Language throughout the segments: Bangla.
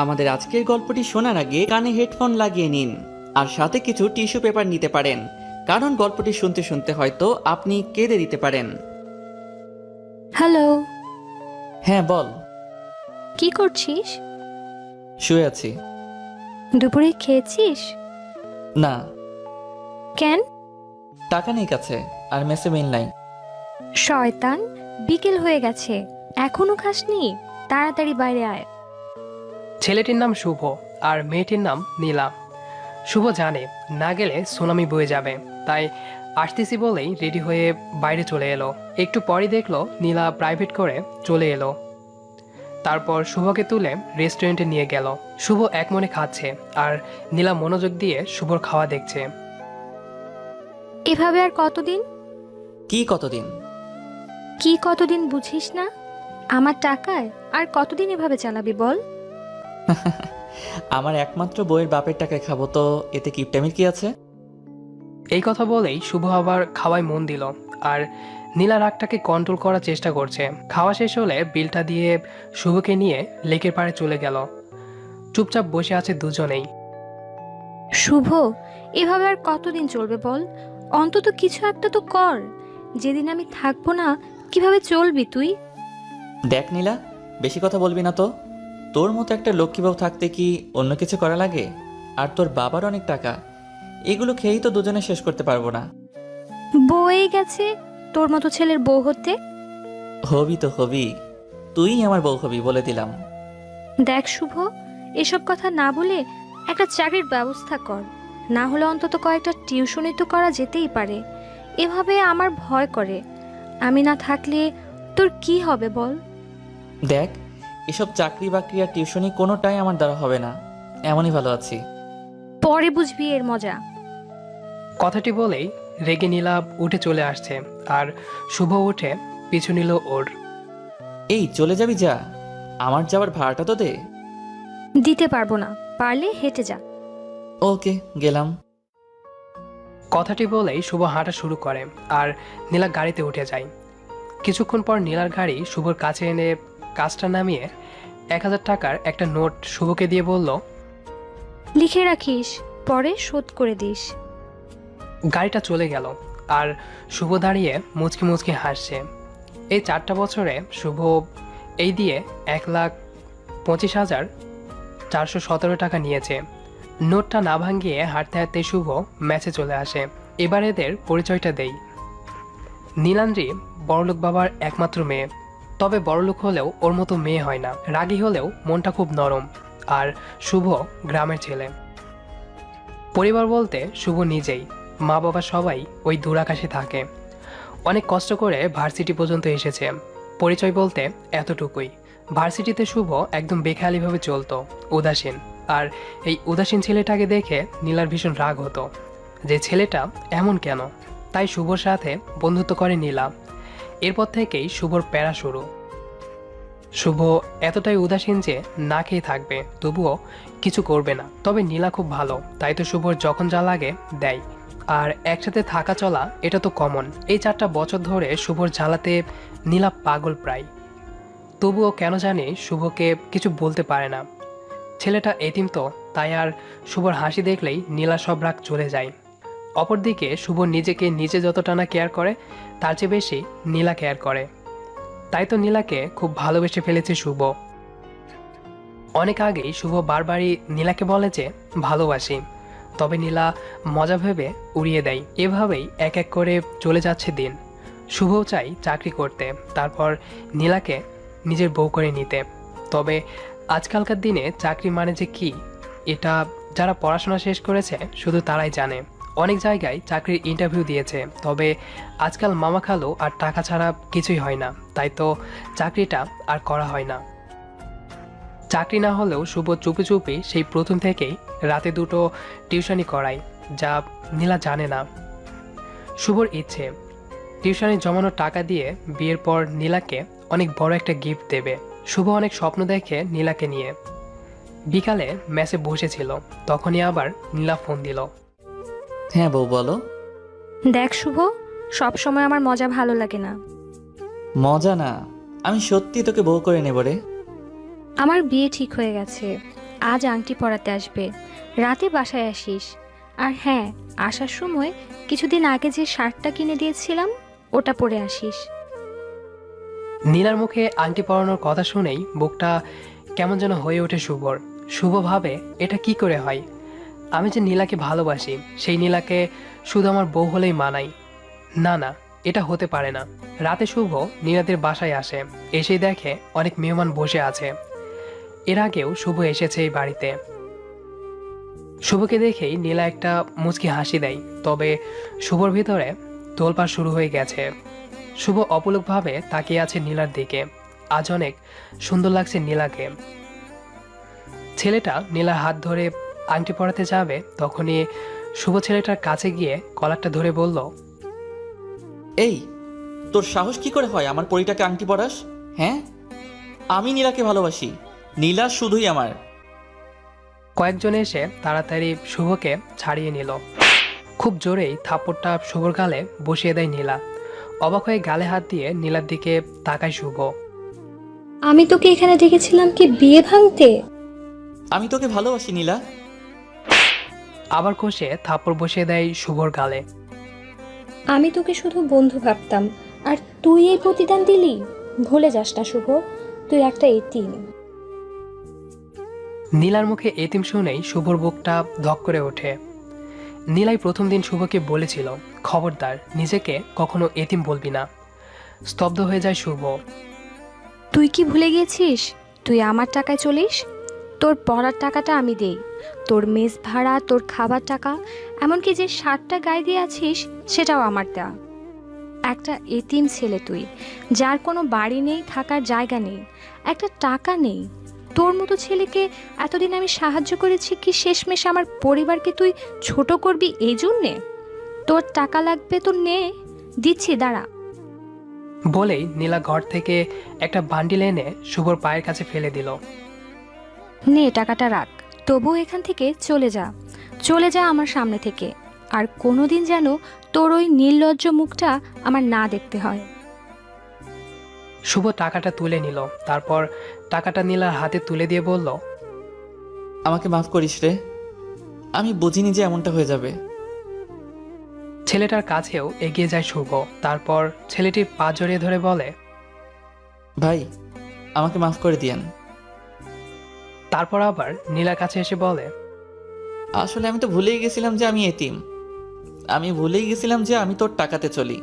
আমাদের আজকের গল্পটি শোনার আগে কানে হেডফোন লাগিয়ে নিন আর সাথে কিছু টিস্যু পেপার নিতে পারেন, কারণ গল্পটি শুনতে শুনতে হয়তো আপনি কেঁদে দিতে পারেন। হ্যালো। হ্যাঁ বল। কি করছিস? শুয়ে আছি। দুপুরে খেয়েছিস? না। কেন? টাকা নেই কাছে, আর মেসে মিল নাই। শয়তান, বিকেল হয়ে গেছে, এখনো খাসনি? তাড়াতাড়ি বাইরে আয়। ছেলেটির নাম শুভ আর মেয়েটির নাম নীলা। শুভ জানে না গেলে সুনামি বয়ে যাবে, তাই আসতেছি বলেই রেডি হয়ে বাইরে চলে এলো। একটু পরই দেখলো নীলা প্রাইভেট করে চলে এলো। তারপর শুভকে তুলে রেস্টুরেন্টে নিয়ে গেল। শুভ এক মনে খাচ্ছে আর নীলা মনোযোগ দিয়ে শুভর খাওয়া দেখছে। এভাবে আর কতদিন? কি কতদিন? কি কতদিন বুঝিস না? আমার টাকায় আর কতদিন এভাবে চালাবি বল? আমার একমাত্র বইয়ের বাপের টাকায় খাবো তো এতে কিপটামির কি আছে? এই কথা বলেই শুভ আবার খাওয়ায় মন দিল আর নীলা রাগটাকে কন্ট্রোল করার চেষ্টা করছে। খাওয়া শেষ হলে বিলটা দিয়ে শুভকে নিয়ে লেকের পাড়ে চলে গেল। চুপচাপ বসে আছে দুজনেই। শুভ, এভাবে আর কতদিন চলবে বল? অন্তত কিছু একটা তো কর। যেদিন আমি থাকবো না, কিভাবে চলবি তুই? দেখ নীলা, বেশি কথা বলবি না তো। তোর মতো একটা লক্ষ্মী বউ থাকতে কি অন্য কিছু করা লাগে? আর তোর বাবার অনেক টাকা, এগুলো খেয়েই তো দুজনে শেষ করতে পারবো না। বয়ে গেছে তোর মতো ছেলের বউ হতে। হবি তো হবি, তুই আমার বউ হবি বলে দিলাম। দেখ শুভ, এসব কথা না বলে একটা চাকরির ব্যবস্থা কর। না হলে অন্তত কয়েকটা টিউশনি তো করা যেতেই পারে। এভাবে আমার ভয় করে, আমি না থাকলে তোর কি হবে বল? দেখ, এসব চাকরি বাকরি আর টিউশনি কোনোটাই আমার দ্বারা হবে না, এমনই ভালো আছি। পরে বুঝবি এর মজা। কথাটি বলেই রেগে নীলা উঠে চলে আসছে আর শুভ উঠে পিছু নিল ওর। এই চলে যাবি যা, আমার যাওয়ার ভাড়াটা তো দে। দিতে পারবো না, পারলে হেঁটে যা। ওকে, গেলাম। কথাটি বলেই শুভ হাঁটা শুরু করে আর নীলা গাড়িতে উঠে যায়। কিছুক্ষণ পর নীলার গাড়ি শুভর কাছে এনে কাজটা নামিয়ে 1,000 টাকার একটা নোট শুভকে দিয়ে বলল, লিখে রাখিস, পরে শোধ করে দিস। গাড়িটা চলে গেল আর শুভ দাঁড়িয়ে মুচকি মুচকি হাসছে। এই 4টা বছরে শুভ এই দিয়ে 1,25,417 টাকা নিয়েছে। নোটটা না ভাঙিয়ে হাঁটতে হাঁটতে শুভ ম্যাচে চলে আসে। এবার এদের পরিচয়টা দেই। নীলান্দ্রি বড়লোক বাবার একমাত্র মেয়ে, তবে বড়লোক হলেও ওর মতো মেয়ে হয় না। রাগী হলেও মনটা খুব নরম। আর শুভ গ্রামের ছেলে। পরিবার বলতে শুভ নিজেই, মা বাবা সবাই ওই দূরাকাশে থাকে। অনেক কষ্ট করে ভার্সিটি পর্যন্ত এসেছে। পরিচয় বলতে এতটুকুই। ভার্সিটিতে শুভ একদম বেখেয়ালিভাবে চলতো, উদাসীন। আর এই উদাসীন ছেলেটাকে দেখে নীলার ভীষণ রাগ হতো যে ছেলেটা এমন কেন। তাই শুভর সাথে বন্ধুত্ব করে নীলা। এরপর থেকেই শুভর প্যারা শুরু। শুভ এতটাই উদাসীন যে না খেয়ে থাকবে, তবুও কিছু করবে না। তবে নীলা খুব ভালো, তাই তো শুভর যখন যা লাগে দেয়। আর একসাথে থাকা চলা এটা তো কমন। এই 4টা বছর ধরে শুভর জ্বালাতে নীলা পাগল প্রায়। তবুও কেন জানি শুভকে কিছু বলতে পারে না। ছেলেটা এতিম তো, তাই আর শুভর হাসি দেখলেই নীলা সব রাগ চলে যায়। অপরদিকে শুভ নিজেকে নিজে যতটা না কেয়ার করে, তার চেয়ে বেশি নীলা কেয়ার করে। তাই তো নীলাকে খুব ভালোবেসে ফেলেছে শুভ। অনেক আগেই শুভ বারবারই নীলাকে বলে যে ভালোবাসি, তবে নীলা মজা ভেবে উড়িয়ে দেয়। এভাবেই এক এক করে চলে যাচ্ছে দিন। শুভও চাই চাকরি করতে, তারপর নীলাকে নিজের বউ করে নিতে। তবে আজকালকার দিনে চাকরি মানে যে কি, এটা যারা পড়াশোনা শেষ করেছে শুধু তারাই জানে। অনেক জায়গায় চাকরির ইন্টারভিউ দিয়েছে, তবে আজকাল মামা খালু আর টাকা ছাড়া কিছুই হয় না, তাই তো চাকরিটা আর করা হয় না। চাকরি না হলেও শুভ চুপি চুপি সেই প্রথম থেকেই রাতে 2টো টিউশনি করায়, যা নীলা জানে না। শুভর ইচ্ছে টিউশনি জমানো টাকা দিয়ে বিয়ের পর নীলাকে অনেক বড় একটা গিফট দেবে। শুভ অনেক স্বপ্ন দেখে নীলাকে নিয়ে। বিকালে ম্যাচে বসেছিল, তখনই আবার নীলা ফোন দিল। হ্যাঁ বউ বলো। দেখ শুভ, সব সময় আমার মজা ভালো লাগে না। মজা না, আমি সত্যি তোকে বউ করে নেব রে। আমার বিয়ে ঠিক হয়ে গেছে। আজ আংটি পরাতে আসবে, রাতে বাসায় আসিস। আর হ্যাঁ, আসার সময় কিছুদিন আগে যে শার্টটা কিনে দিয়েছিলাম ওটা পরে আসিস। নীলার মুখে আংটি পরানোর কথা শুনেই বুকটা কেমন যেন হয়ে ওঠে শুভর। শুভ ভাবে, এটা কি করে হয়? আমি যে নীলাকে ভালোবাসি, সেই নীলাকে শুধু আমার বউ হলেই মানাই। না না, এটা হতে পারে না। রাতে শুভ নীলাদের বাসায় আসে। এসেই দেখে অনেক মেহমান বসে আছে। এর আগেও শুভ এসেছে এই বাড়িতে। শুভকে দেখেই নীলা একটা মুচকি হাসি দেয়, তবে শুভর ভিতরে তোলপাড় শুরু হয়ে গেছে। শুভ অপলকভাবে তাকিয়ে আছে নীলার দিকে। আজ অনেক সুন্দর লাগছে নীলাকে। ছেলেটা নীলার হাত ধরে আংটি পরাতে যাবে, তখনই শুভ ছেলেটার কাছে গিয়ে কলারটা ধরে বলল, এই, তোর সাহস কি করে হয় আমার পরিটাকে আংটি পরাস? হ্যাঁ, আমি নীলাকে ভালোবাসি। নীলা শুধুই আমার। কয়েকজন এসে তাড়াতাড়ি শুভকে ছাড়িয়ে নিল। খুব জোরেই থাপ্পড়টা শুভর গালে বসিয়ে দেয় নীলা। অবাক হয়ে গালে হাত দিয়ে নীলার দিকে তাকায় শুভ। আমি তোকে এখানে ডেকেছিলাম কি বিয়ে ভাঙতে? আমি তোকে ভালোবাসি নীলা। আবার কষে থাপ্পড় বসিয়ে দেয় শুভর গালে। আমি তোকে শুধু বন্ধু ভাবতাম, আর তুই এই প্রতিদান দিলি। ভুলে যাস না শুভ, তুই একটা এতিম। নীলার মুখে এতিম শুনেই শুভর বুকটা ধক করে ওঠে। নীলাই প্রথম দিন শুভকে বলেছিল, খবরদার নিজেকে কখনো এতিম বলবি না। স্তব্ধ হয়ে যায় শুভ। তুই কি ভুলে গেছিস? তুই আমার টাকায় চলিস। তোর পড়ার টাকাটা আমি দেই, তোর মেস ভাড়া, তোর খাবার টাকা, এমনকি যে শার্টটা গায়ে দিয়ে আছিস সেটাও আমার দেওয়া। একটা এতিম ছেলে তুই, যার কোনো বাড়ি নেই, থাকার জায়গা নেই, একটা টাকা নেই। তোর মতো ছেলেকে এতদিন আমি সাহায্য করেছি কি শেষমেশ আমার পরিবারকে তুই ছোট করবি এই জন্যে? তোর টাকা লাগবে তো নে, দিচ্ছি, দাঁড়া। বলেই নীলা ঘর থেকে একটা বান্ডিল এনে শুভর পায়ের কাছে ফেলে দিল। নে টাকাটা রাখ, তবুও এখান থেকে চলে যা, চলে যা আমার সামনে থেকে। আর কোনোদিন যেন তোর ওই নির্লজ্জ মুখটা আমার না দেখতে হয়। শুভ টাকাটা তুলে নিল, তারপর টাকাটা নীলার হাতে তুলে দিয়ে বলল, আমাকে মাফ করিস রে, আমি বুঝিনি যে এমনটা হয়ে যাবে। ছেলেটার কাছেও এগিয়ে যায় শুভ। তারপর ছেলেটির পা জড়িয়ে ধরে বলে, ভাই, আমাকে মাফ করে দিয়েন। তারপর আবার নীলার কাছে এসে বলে, আসলে আমি তো ভুলেই গেছিলাম যে আমি এতিম। আমি ভুলেই গেছিলাম যে আমি তোর টাকাতে চলি।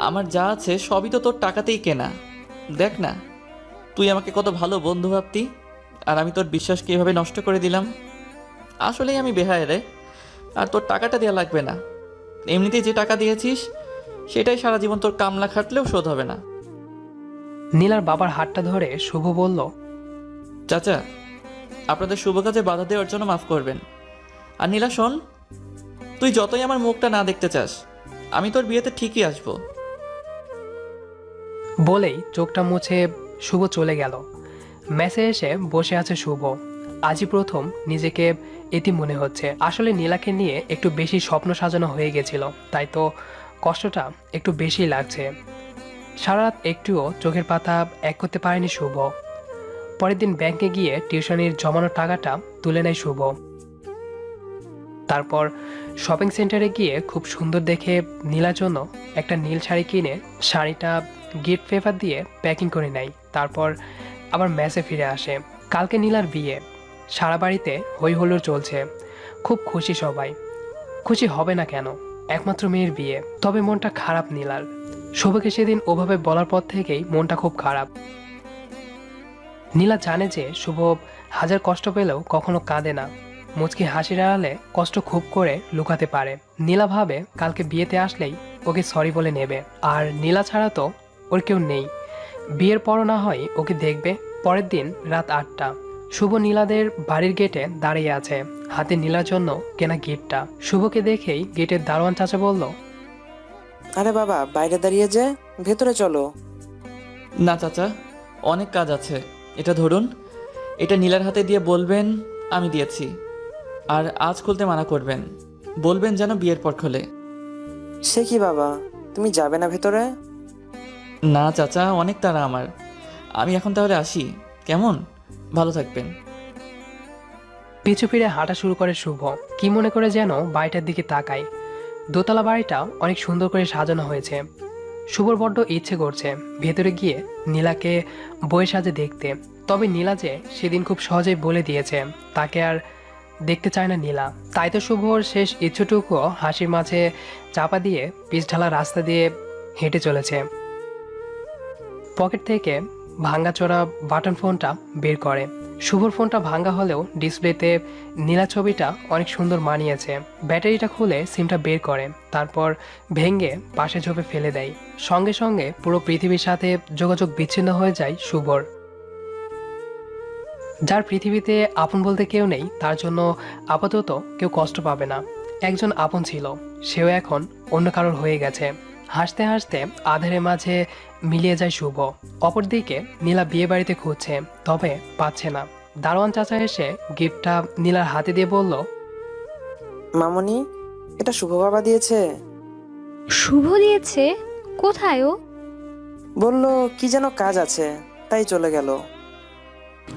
আমার যা আছে সবই তো তোর টাকাতেই কেনা। দেখ না, তুই আমাকে কত ভালো বন্ধু ভাবতি, আর আমি তোর বিশ্বাসকে এভাবে নষ্ট করে দিলাম। আসলেই আমি বেহায় রে। আর তোর টাকাটা দেওয়া লাগবে না, এমনিতেই যে টাকা দিয়েছিস সেটাই সারা জীবন তোর কামলা খাটলেও শোধ হবে না। নীলার বাবার হাতটা ধরে শুভ বলল, চাচা, আপনাদের শুভ কাজে বাধা দেওয়ার জন্য মাফ করবেন। আর নীলা শোন, তুই যতই আমার মুখটা না দেখতে চাস, আমি তোর বিয়েতে ঠিকই আসবো। বলেই চোখটা মুছে শুভ চলে গেল। মেসে এসে বসে আছে শুভ। আজই প্রথম নিজেকে এতিম মনে হচ্ছে। আসলে নীলাকে নিয়ে একটু বেশি স্বপ্ন সাজানো হয়ে গেছিল, তাই তো কষ্টটা একটু বেশি লাগছে। সারা রাত একটুও চোখের পাতা এক করতে পারেনি শুভ। পরের দিন ব্যাংকে গিয়ে টিউশনির জমানো টাকাটা তুলে নেয় শুভ। তারপর শপিং সেন্টারে গিয়ে খুব সুন্দর দেখে নীলার জন্য একটা নীল শাড়ি কিনে শাড়িটা গিফট পেপার দিয়ে প্যাকিং করে নেয়। তারপর আবার মেসে ফিরে আসে। কালকে নীলার বিয়ে। সারা বাড়িতে হই হুল্লোড় চলছে। খুব খুশি সবাই। খুশি হবে না কেন, একমাত্র মেয়ের বিয়ে। তবে মনটা খারাপ নীলার। শুভকে সেদিন ওভাবে বলার পর থেকেই মনটা খুব খারাপ। নীলা জানে যে শুভ হাজার কষ্ট পেলেও কখনো কাঁদে না। মুচকি হাসির আড়ালে কষ্ট খুব করে লুকাতে পারে। নীলা ভাবে কালকে বিয়েতে আসলেই ওকে সরি বলে নেবে। আর নীলা ছাড়া তো ওর কেউ নেই। বিয়ের পরও না হয় ওকে দেখবে। পরের দিন রাত 8টা। শুভ নীলাদের বাড়ির গেটে দাঁড়িয়ে আছে, হাতে নীলার জন্য কেনা গিফটটা। শুভকে দেখেই গেটের দারোয়ান চাচা বলল, আরে বাবা, বাইরে দাঁড়িয়ে যে, ভেতরে চলো। না চাচা, অনেক কাজ আছে। এটা ধরুন, এটা নীলার হাতে দিয়ে বলবেন আমি দিয়েছি। আর আজ খুলতে মানা করবেন, বলবেন যেন বিয়ের পর খোলে। সে কি বাবা, তুমি যাবে না ভেতরে? না চাচা, অনেক তাড়া আমার। আমি এখন তাহলে আসি, কেমন? ভালো থাকবেন। পিছু ফিরে হাঁটা শুরু করে শুভ। কি মনে করে যেন বাড়িটার দিকে তাকায়। দোতলা বাড়িটা অনেক সুন্দর করে সাজানো হয়েছে। শুভর বড্ড ইচ্ছে করছে ভেতরে গিয়ে নীলাকে বইয়ের সাজে দেখতে। তবে নীলা যে সেদিন খুব সহজেই বলে দিয়েছে তাকে আর দেখতে চায় না নীলা। তাই তো শুভর শেষ ইচ্ছুটুকুও হাসির মাঝে চাপা দিয়ে পিচ ঢালা রাস্তা দিয়ে হেঁটে চলেছে। পকেট থেকে ভাঙ্গাচোরা বাটন ফোনটা বের করে। শুভর ফোনটা ভাঙ্গা হলেও ডিসপ্লেতে নীলা ছবিটা অনেক সুন্দর মানিয়েছে। ব্যাটারিটা খুলে সিমটা বের করে, তারপর ভেঙে পাশে ঝোপে ফেলে দেয়। সঙ্গে সঙ্গে পুরো পৃথিবীর সাথে যোগাযোগ বিচ্ছিন্ন হয়ে যায় শুভর। যার পৃথিবীতে আপন বলতে কেউ নেই, তার জন্য আপাতত কেউ কষ্ট পাবে না। একজন আপন ছিল, সেও এখন অন্য কারোর হয়ে গেছে। হাসতে হাসতে আধারের মাঝে মিলিয়ে যায় শুভ। অপরদিকে নীলা বিয়ে বাড়িতে খুঁজছে, তবে পাচ্ছে না। দারোয়ান চাচা এসে গিফটটা নীলার হাতে দিয়ে বলল, মামনি, এটা শুভ বাবা দিয়েছে। শুভ দিয়েছে? কোথায় ও? বলল কি যেন কাজ আছে, তাই চলে গেল।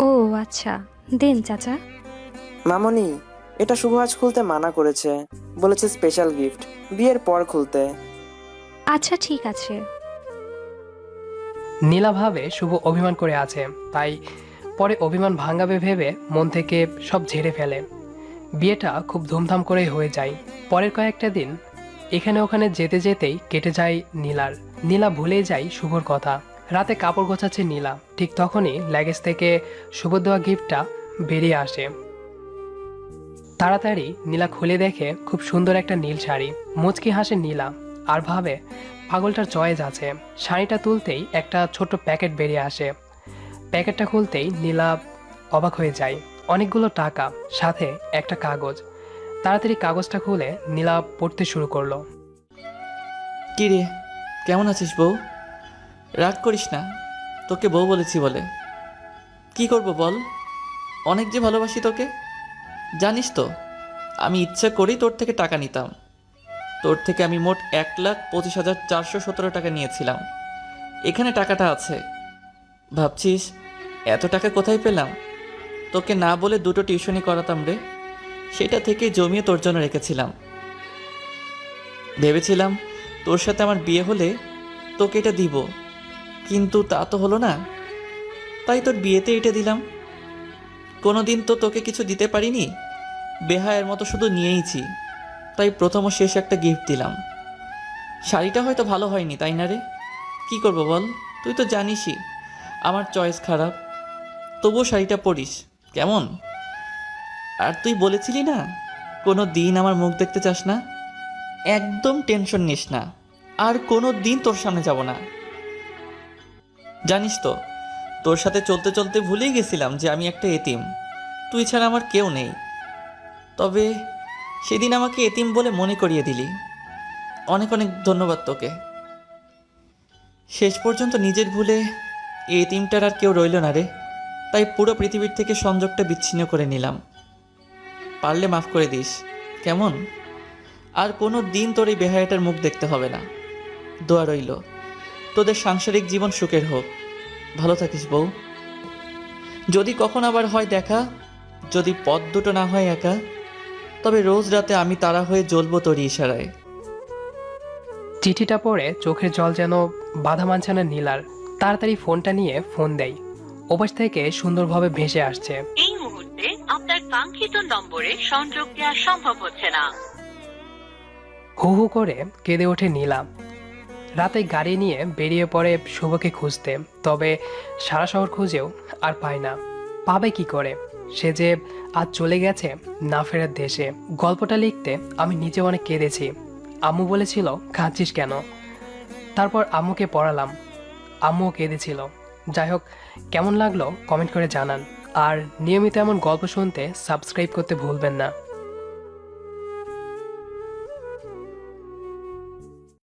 ও আচ্ছা, দেন চাচা। মামনি, এটা শুভ আজ খুলতে মানা করেছে, বলেছে স্পেশাল গিফট, বিয়ের পর খুলতে। আচ্ছা ঠিক আছে। নীলা ভাবে শুভ অভিমান করে আছে, তাই পরে অভিমান ভাঙাবে ভেবে মন থেকে সব ঝেড়ে ফেলে। বিয়েটা খুব ধুমধাম করে হয়ে যায়। পরের কয়েকটা দিন এখানে ওখানে যেতে যেতেই কেটে যায় নীলার। নীলা ভুলেই যায় শুভর কথা। রাতে কাপড় গোছাচ্ছে নীলা, ঠিক তখনই লাগেজ থেকে শুভ দেওয়া গিফটটা বেরিয়ে আসে। তাড়াতাড়ি নীলা খুলে দেখে খুব সুন্দর একটা নীল শাড়ি। মুচকি হাসে নীলা আর ভাবে পাগলটার চয়েস আছে। শাড়িটা তুলতেই একটা ছোট্ট প্যাকেট বেরিয়ে আসে। প্যাকেটটা খুলতেই নীলা অবাক হয়ে যায়। অনেকগুলো টাকা, সাথে একটা কাগজ। তাড়াতাড়ি কাগজটা খুলে নীলা পড়তে শুরু করলো। কি রে, কেমন আছিস বউ? রাগ করিস না, তোকে বউ বলেছি বলে। কি করব বল, অনেক যে ভালোবাসি তোকে। জানিস তো, আমি ইচ্ছা করেই তোর থেকে টাকা নিতাম। তোর থেকে আমি মোট 1,25,417 টাকা নিয়েছিলাম। এখানে টাকাটা আছে। ভাবছিস এত টাকা কোথায় পেলাম? তোকে না বলে 2টো টিউশনি করাতাম রে, সেটা থেকে জমিয়ে তোর জন্য রেখেছিলাম। ভেবেছিলাম তোর সাথে আমার বিয়ে হলে তোকে এটা দিব, কিন্তু তা তো হলো না, তাই তোর বিয়েতে এটা দিলাম। কোনো দিন তো তোকে কিছু দিতে পারিনি, বেহায়ের মতো শুধু নিয়েইছি। তাই প্রথম ও শেষ একটা গিফট দিলাম। শাড়িটা হয়তো ভালো হয়নি, তাই না রে? কি করব বল, তুই তো জানিসই আমার চয়েস খারাপ। তবুও শাড়িটা পরিস কেমন? আর তুই বলেছিলি না কোনো দিন আমার মুখ দেখতে চাস না। একদম টেনশন নিস না, আর কোনো দিন তোর সামনে যাব না। জানিস তো, তোর সাথে চলতে চলতে ভুলেই গেছিলাম যে আমি একটা এতিম। তুই ছাড়া আমার কেউ নেই। তবে সেদিন আমাকে এতিম বলে মনে করিয়ে দিলি। অনেক অনেক ধন্যবাদ তোকে। শেষ পর্যন্ত নিজের ভুলে এই এতিমটার আর কেউ রইল না রে, তাই পুরো পৃথিবীর থেকে সংযোগটা বিচ্ছিন্ন করে নিলাম। পারলে মাফ করে দিস কেমন? আর কোনো দিন তোর এই বেহায়াটার মুখ দেখতে হবে না। দোয়া রইল তোদের সাংসারিক জীবন সুখের হোক। ভালো থাকিস বউ। যদি কখন আবার হয় দেখা, যদি পথ দুটো না হয় একা, তবে রোজ রাতে আমি তারা হয়ে জ্বলবো তোরই ইশারায়। চিঠিটা পড়ে চোখের জল যেন বাধা মানছে না নীলার। তাড়াতাড়ি ফোনটা নিয়ে ফোন দেয়। ওপাশ থেকে সুন্দরভাবে ভেসে আসছে, এই মুহূর্তে আপনার কাঙ্ক্ষিত নম্বরে সংযোগ দেওয়া সম্ভব হচ্ছে না। হু হু করে কেঁদে ওঠে নীলা। রাতে গাড়ি নিয়ে বেরিয়ে পড়ে শুভকে খুঁজতে। তবে সারা শহর খুঁজেও আর পায় না। পাবে কি করে? সে যে আজ চলে গেছে না ফেরার দেশে। গল্পটা লিখতে আমি নিজে অনেক কেঁদেছি। আম্মু বলেছিল কাঁদছিস কেন? তারপর আম্মুকে পড়ালাম, আম্মুও কেঁদেছিল। যাই হোক, কেমন লাগলো কমেন্ট করে জানান। আর নিয়মিত এমন গল্প শুনতে সাবস্ক্রাইব করতে ভুলবেন না।